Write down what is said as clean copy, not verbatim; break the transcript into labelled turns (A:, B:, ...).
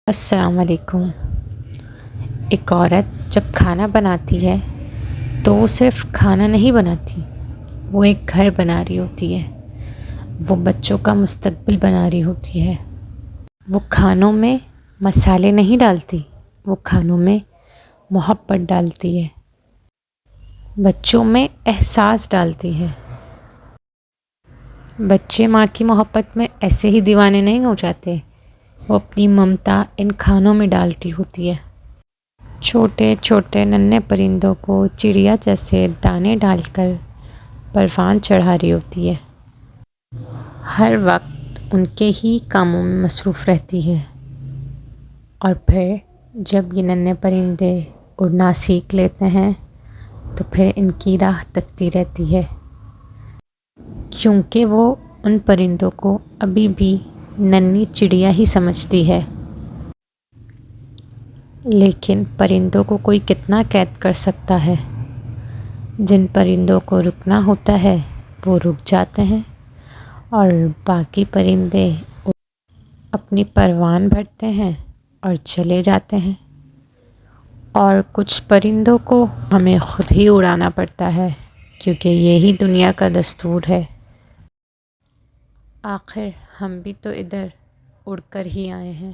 A: السلام علیکم۔ ایک عورت جب کھانا بناتی ہے تو وہ صرف کھانا نہیں بناتی، وہ ایک گھر بنا رہی ہوتی ہے، وہ بچوں کا مستقبل بنا رہی ہوتی ہے۔ وہ کھانوں میں مسالے نہیں ڈالتی، وہ کھانوں میں محبت ڈالتی ہے، بچوں میں احساس ڈالتی ہے۔ بچے ماں کی محبت میں ایسے ہی دیوانے نہیں ہو جاتے، وہ اپنی ممتا ان کھانوں میں ڈالتی ہوتی ہے۔ چھوٹے چھوٹے ننھے پرندوں کو چڑیا جیسے دانے ڈال کر پروان چڑھا رہی ہوتی ہے، ہر وقت ان کے ہی کاموں میں مصروف رہتی ہے۔ اور پھر جب یہ ننھے پرندے اڑنا سیکھ لیتے ہیں تو پھر ان کی راہ تکتی رہتی ہے، کیونکہ وہ ان پرندوں کو ابھی بھی ننھی چڑیا ہی سمجھتی ہے۔ لیکن پرندوں کو کوئی کتنا قید کر سکتا ہے؟ جن پرندوں کو رکنا ہوتا ہے وہ رک جاتے ہیں، اور باقی پرندے اپنی پروان بھرتے ہیں اور چلے جاتے ہیں۔ اور کچھ پرندوں کو ہمیں خود ہی اڑانا پڑتا ہے، کیونکہ یہی دنیا کا دستور ہے۔ آخر ہم بھی تو ادھر اڑ کر ہی آئے ہیں۔